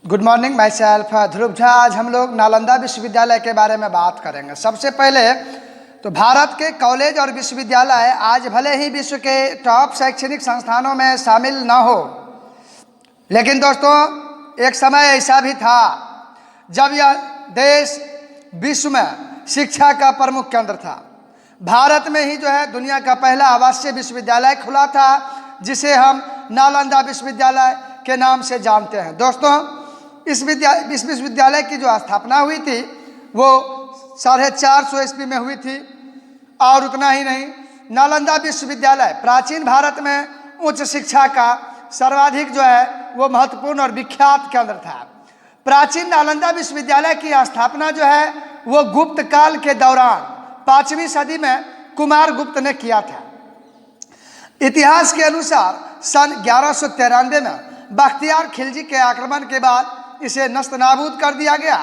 Good morning, my self ध्रुव झा। आज हम लोग नालंदा विश्वविद्यालय के बारे में बात करेंगे। सबसे पहले तो भारत के कॉलेज और विश्वविद्यालय आज भले ही विश्व के टॉप शैक्षणिक संस्थानों में शामिल न हो, लेकिन दोस्तों एक समय ऐसा भी था जब यह देश विश्व में शिक्षा का प्रमुख केंद्र था। भारत में ही जो है दुनिया का पहला आवासीय विश्वविद्यालय खुला था, जिसे हम नालंदा विश्वविद्यालय के नाम से जानते हैं। दोस्तों इस विश्वविद्यालय की जो स्थापना हुई थी वो 450 ईस्वी में हुई थी। और उतना ही नहीं, नालंदा विश्वविद्यालय प्राचीन भारत में उच्च शिक्षा का सर्वाधिक जो है वो महत्वपूर्ण और विख्यात केंद्र था। प्राचीन नालंदा विश्वविद्यालय की स्थापना जो है वो गुप्त काल के दौरान 5वीं सदी में कुमार गुप्त ने किया था। इतिहास के अनुसार सन 1193 में बख्तियार खिलजी के आक्रमण के बाद इसे नस्तनाबूद कर दिया गया।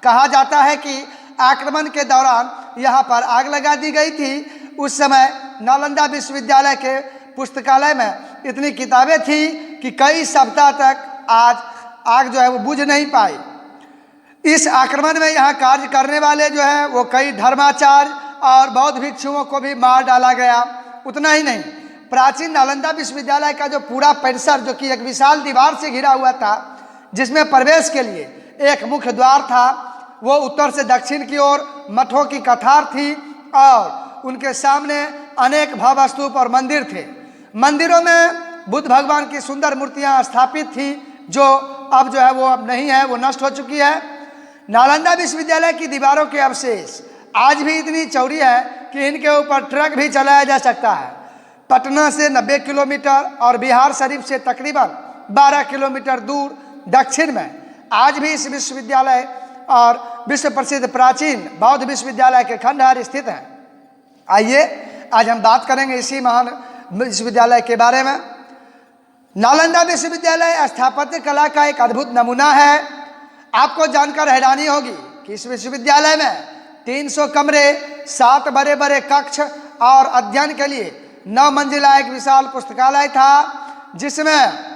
कहा जाता है कि आक्रमण के दौरान यहाँ पर आग लगा दी गई थी। उस समय नालंदा विश्वविद्यालय के पुस्तकालय में इतनी किताबें थी कि कई सप्ताह तक आग जो है वो बुझ नहीं पाई। इस आक्रमण में यहाँ कार्य करने वाले जो है वो कई धर्माचार्य और बौद्ध भिक्षुओं को भी मार डाला गया। उतना ही नहीं, प्राचीन नालंदा विश्वविद्यालय का जो पूरा परिसर, जो कि एक विशाल दीवार से घिरा हुआ था, जिसमें प्रवेश के लिए एक मुख्य द्वार था, वो उत्तर से दक्षिण की ओर मठों की कतार थी और उनके सामने अनेक भव्य स्तूप और मंदिर थे। मंदिरों में बुद्ध भगवान की सुंदर मूर्तियां स्थापित थी, जो अब जो है वो अब नहीं है, वो नष्ट हो चुकी है। नालंदा विश्वविद्यालय की दीवारों के अवशेष आज भी इतनी चौड़ी है कि इनके ऊपर ट्रक भी चलाया जा सकता है। पटना से 90 किलोमीटर और बिहार शरीफ से तकरीबन 12 किलोमीटर दूर दक्षिण में आज भी इस विश्वविद्यालय और विश्व प्रसिद्ध प्राचीन बौद्ध विश्वविद्यालय के खंडहर स्थित हैं। आइए आज हम बात करेंगे इसी महान विश्वविद्यालय के बारे में। नालंदा विश्वविद्यालय स्थापत्य कला का एक अद्भुत नमूना है। आपको जानकर हैरानी होगी कि इस विश्वविद्यालय में 300 कमरे, 7 बड़े बड़े कक्ष और अध्ययन के लिए 9 मंजिला एक विशाल पुस्तकालय था, जिसमें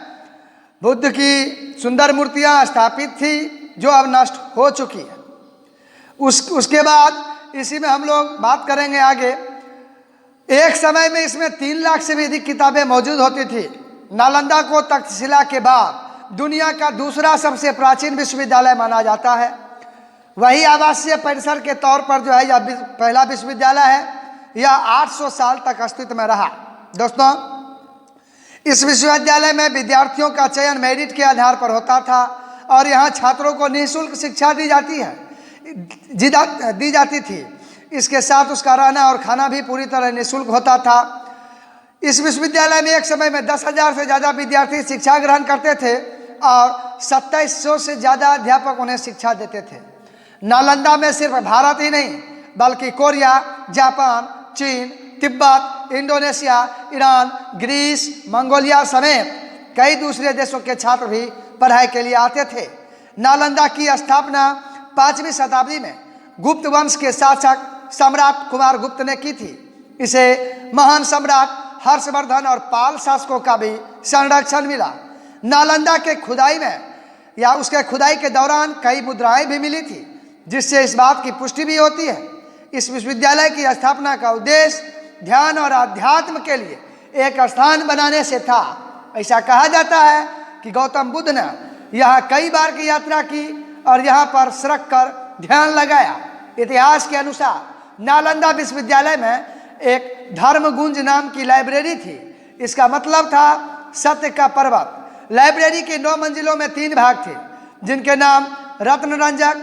बुद्ध की सुंदर मूर्तियां स्थापित थी जो अब नष्ट हो चुकी है। उसके बाद इसी में हम लोग बात करेंगे आगे। एक समय में इसमें 3 लाख से भी अधिक किताबें मौजूद होती थी। नालंदा को तक्षशिला के बाद दुनिया का दूसरा सबसे प्राचीन विश्वविद्यालय माना जाता है। वही आवासीय परिसर के तौर पर जो है यह पहला विश्वविद्यालय है। यह 800 साल तक अस्तित्व में रहा। दोस्तों इस विश्वविद्यालय में विद्यार्थियों का चयन मेरिट के आधार पर होता था और यहाँ छात्रों को निःशुल्क शिक्षा दी जाती थी। इसके साथ उसका रहना और खाना भी पूरी तरह निःशुल्क होता था। इस विश्वविद्यालय में एक समय में 10,000 से ज़्यादा विद्यार्थी शिक्षा ग्रहण करते थे और 2700 से ज़्यादा अध्यापक उन्हें शिक्षा देते थे। नालंदा में सिर्फ भारत ही नहीं बल्कि कोरिया, जापान, चीन, तिब्बत, इंडोनेशिया, ईरान, ग्रीस, मंगोलिया समेत कई दूसरे देशों के छात्र भी पढ़ाई के लिए आते थे। नालंदा की स्थापना 5वीं शताब्दी में गुप्त वंश के शासक सम्राट कुमार गुप्त ने की थी। इसे महान सम्राट हर्षवर्धन और पाल शासकों का भी संरक्षण मिला। नालंदा के खुदाई में या उसके खुदाई के दौरान कई मुद्राएं भी मिली थी, जिससे इस बात की पुष्टि भी होती है। इस विश्वविद्यालय की स्थापना का उद्देश्य ध्यान और अध्यात्म के लिए एक स्थान बनाने से था। ऐसा कहा जाता है कि गौतम बुद्ध ने यहाँ कई बार की यात्रा की और यहाँ पर सड़क कर ध्यान लगाया। इतिहास के अनुसार नालंदा विश्वविद्यालय में एक धर्मगुंज नाम की लाइब्रेरी थी। इसका मतलब था सत्य का पर्वत। लाइब्रेरी के 9 मंजिलों में 3 भाग थे, जिनके नाम रत्नरंजक,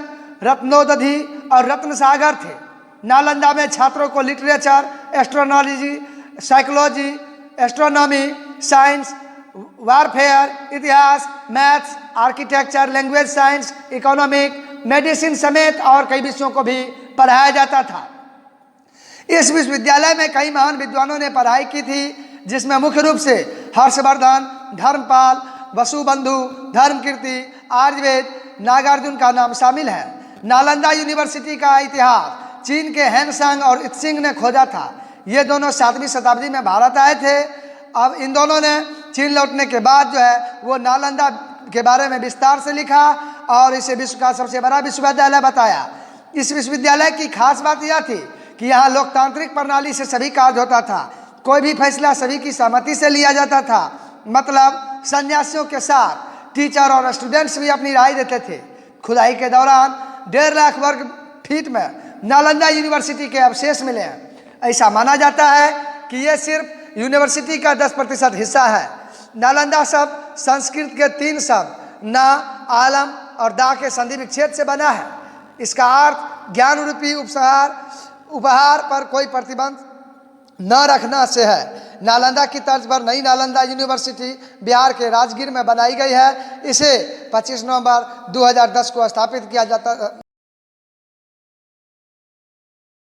रत्नोदधि और रत्न सागर थे। नालंदा में छात्रों को literature, astrology, psychology, astronomy, science, warfare, इतिहास, maths, architecture, language science, economic, medicine समेत और कई विषयों को भी पढ़ाया जाता था। इस विश्वविद्यालय में कई महान विद्वानों ने पढ़ाई की थी, जिसमें मुख्य रूप से हर्षवर्धन, धर्मपाल, वसुबंधु, धर्मकीर्ति, आर्यवेद, नागार्जुन का नाम शामिल है। नालंदा यूनिवर्सिटी का इतिहास चीन के हैनसांग और इत्सिंग ने खोजा था। ये दोनों 7वीं शताब्दी में भारत आए थे। अब इन दोनों ने चीन लौटने के बाद जो है वो नालंदा के बारे में विस्तार से लिखा और इसे विश्व का सबसे बड़ा विश्वविद्यालय बताया। इस विश्वविद्यालय की खास बात यह थी कि यहाँ लोकतांत्रिक प्रणाली से सभी कार्य होता था। कोई भी फैसला सभी की सहमति से लिया जाता था। मतलब सन्यासियों के साथ टीचर और स्टूडेंट्स भी अपनी राय देते थे। खुदाई के दौरान 1.5 लाख वर्ग फीट में नालंदा यूनिवर्सिटी के अवशेष मिले हैं। ऐसा माना जाता है कि ये सिर्फ यूनिवर्सिटी का 10% हिस्सा है। नालंदा शब्द संस्कृत के 3 शब्द ना, आलम और दा के संधि विच्छेद से बना है। इसका अर्थ ज्ञान रूपी उपहार पर कोई प्रतिबंध न रखना से है। नालंदा की तर्ज पर नई नालंदा यूनिवर्सिटी बिहार के राजगीर में बनाई गई है। इसे 25 नवंबर 2010 को स्थापित किया जाता